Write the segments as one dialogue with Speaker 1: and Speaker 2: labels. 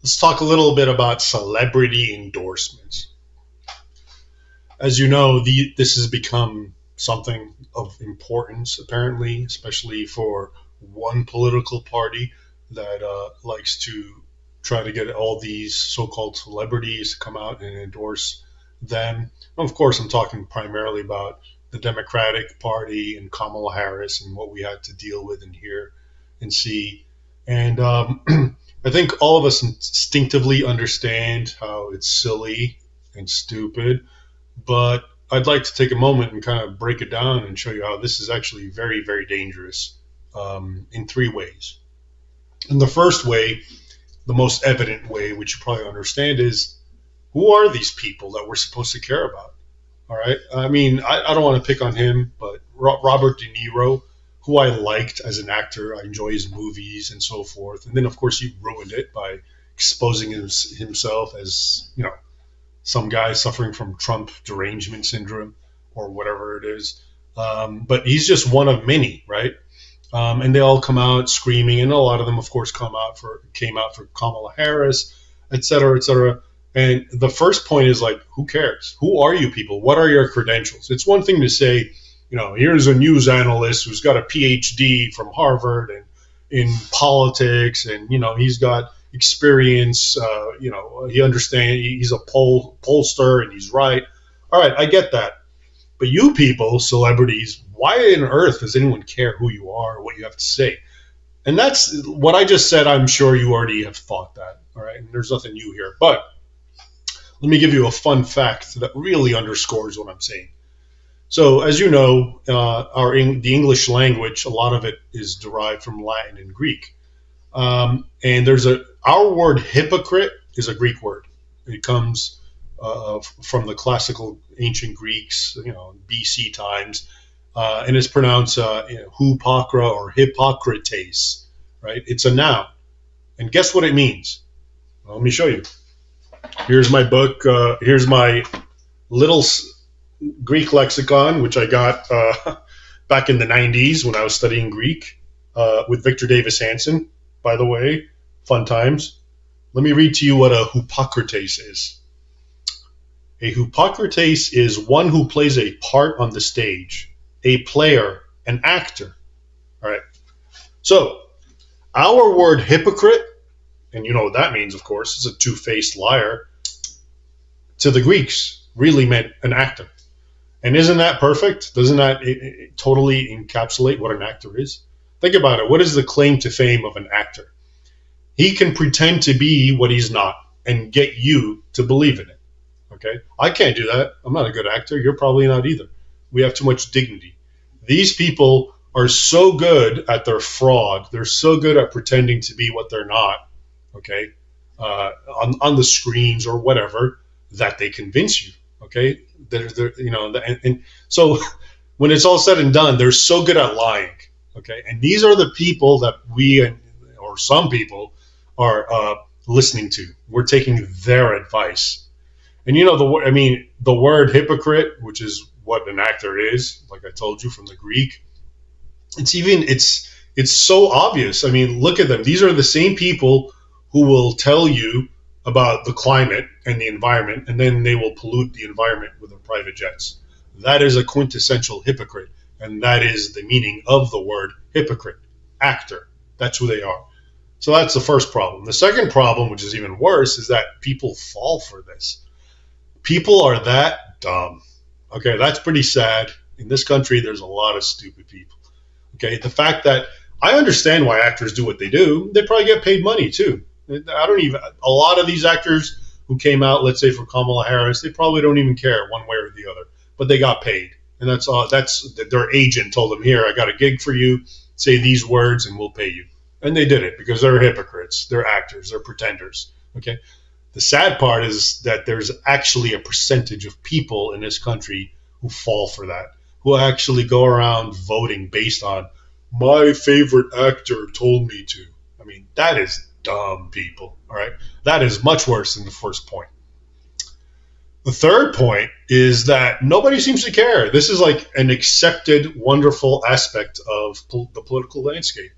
Speaker 1: Let's talk a little bit about celebrity endorsements. As you know, this has become something of importance, apparently, especially for one political party that likes to try to get all these so-called celebrities to come out and endorse them. Of course, I'm talking primarily about the Democratic Party and Kamala Harris and what we had to deal with and hear and see. And I think all of us instinctively understand how it's silly and stupid, but I'd like to take a moment and kind of break it down and show you how this is actually very, very dangerous in three ways. And the first way, the most evident way, which you probably understand, is who are these people that we're supposed to care about? All right. I mean, I don't want to pick on him, but Robert De Niro, who I liked as an actor, I enjoy his movies and so forth. And then, of course, he ruined it by exposing himself as, some guy suffering from Trump derangement syndrome or whatever it is. But he's just one of many, right? And they all come out screaming, and a lot of them, of course, came out for Kamala Harris, et cetera, et cetera. And the first point is like, who cares? Who are you people? What are your credentials? It's one thing to say, here's a news analyst who's got a PhD from Harvard and in politics, and he's got experience. He understands. He's a pollster, and he's right. All right, I get that. But you people, celebrities, why on earth does anyone care who you are or what you have to say? And that's what I just said. I'm sure you already have thought that. All right, and there's nothing new here. But let me give you a fun fact that really underscores what I'm saying. So, as you know, the English language, a lot of it is derived from Latin and Greek. And our word hypocrite is a Greek word. It comes from the classical ancient Greeks, BC times, and it's pronounced hupakra or Hippocrates, right? It's a noun. And guess what it means? Well, let me show you. Here's my book. Here's my little Greek lexicon, which I got back in the 90s when I was studying Greek with Victor Davis Hanson, by the way. Fun times. Let me read to you what a Hippocrates is. A Hippocrates is one who plays a part on the stage, a player, an actor. All right. So, our word hypocrite, and you know what that means, of course, it's a two-faced liar, to the Greeks really meant an actor. And isn't that perfect? Doesn't that totally encapsulate what an actor is? Think about it. What is the claim to fame of an actor? He can pretend to be what he's not and get you to believe in it. Okay? I can't do that. I'm not a good actor. You're probably not either. We have too much dignity. These people are so good at their fraud. They're so good at pretending to be what they're not, okay, on the screens or whatever, that they convince you, okay? And so when it's all said and done, they're so good at lying, okay? And these are the people that or some people, are listening to. We're taking their advice. And the word hypocrite, which is what an actor is, like I told you, from the Greek, it's so obvious. I mean, look at them. These are the same people who will tell you about the climate and the environment, and then they will pollute the environment with their private jets. That is a quintessential hypocrite, and that is the meaning of the word hypocrite, actor. That's who they are. So that's the first problem. The second problem, which is even worse, is that people fall for this. People are that dumb. Okay, that's pretty sad. In this country, there's a lot of stupid people. Okay, the fact that I understand why actors do what they do, they probably get paid money too. A lot of these actors who came out, let's say for Kamala Harris, they probably don't even care one way or the other, but they got paid. And that's all. That's their agent told them, here, I got a gig for you, say these words and we'll pay you. And they did it because they're hypocrites, they're actors, they're pretenders. Okay. The sad part is that there's actually a percentage of people in this country who fall for that, who actually go around voting based on my favorite actor told me to. I mean, that is dumb, people. All right. That is much worse than the first point. The third point is that nobody seems to care. This is like an accepted, wonderful aspect of the political landscape.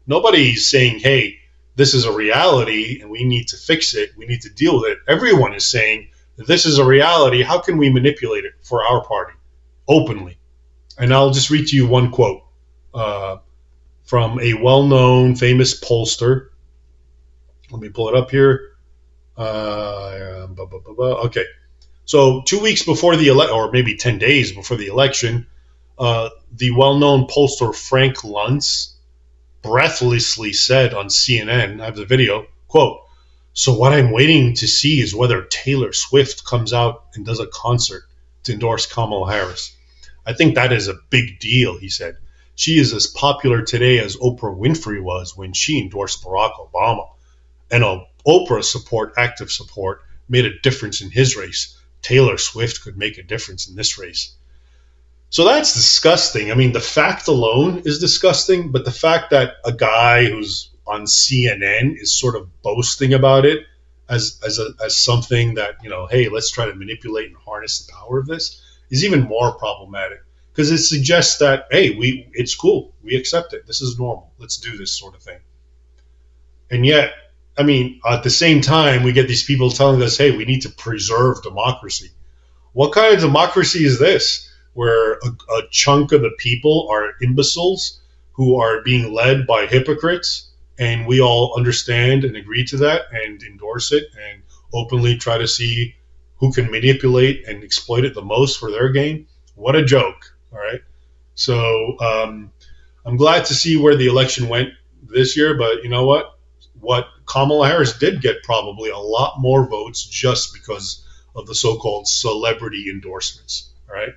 Speaker 1: Nobody's saying, hey, this is a reality and we need to fix it. We need to deal with it. Everyone is saying that this is a reality. How can we manipulate it for our party openly? And I'll just read to you one quote uh, from a well-known, famous pollster. Let me pull it up here. Okay, so 2 weeks before the election, or maybe 10 days before the election, the well-known pollster Frank Luntz breathlessly said on CNN, I have the video, quote, "So what I'm waiting to see is whether Taylor Swift comes out and does a concert to endorse Kamala Harris. I think that is a big deal," he said. "She is as popular today as Oprah Winfrey was when she endorsed Barack Obama. And Oprah's support, active support, made a difference in his race. Taylor Swift could make a difference in this race." So that's disgusting. I mean, the fact alone is disgusting, but the fact that a guy who's on CNN is sort of boasting about it as something that, hey, let's try to manipulate and harness the power of this is even more problematic because it suggests that, hey, it's cool. We accept it. This is normal. Let's do this sort of thing. And yet, I mean, at the same time, we get these people telling us, hey, we need to preserve democracy. What kind of democracy is this, where a chunk of the people are imbeciles who are being led by hypocrites, and we all understand and agree to that and endorse it and openly try to see who can manipulate and exploit it the most for their gain? What a joke, all right? So I'm glad to see where the election went this year, but you know what? What Kamala Harris did get probably a lot more votes just because of the so-called celebrity endorsements, right?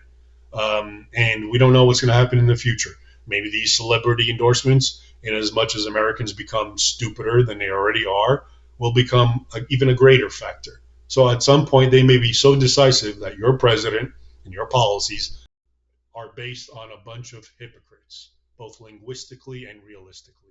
Speaker 1: And we don't know what's going to happen in the future. Maybe these celebrity endorsements, in as much as Americans become stupider than they already are, will become even a greater factor. So at some point, they may be so decisive that your president and your policies are based on a bunch of hypocrites, both linguistically and realistically.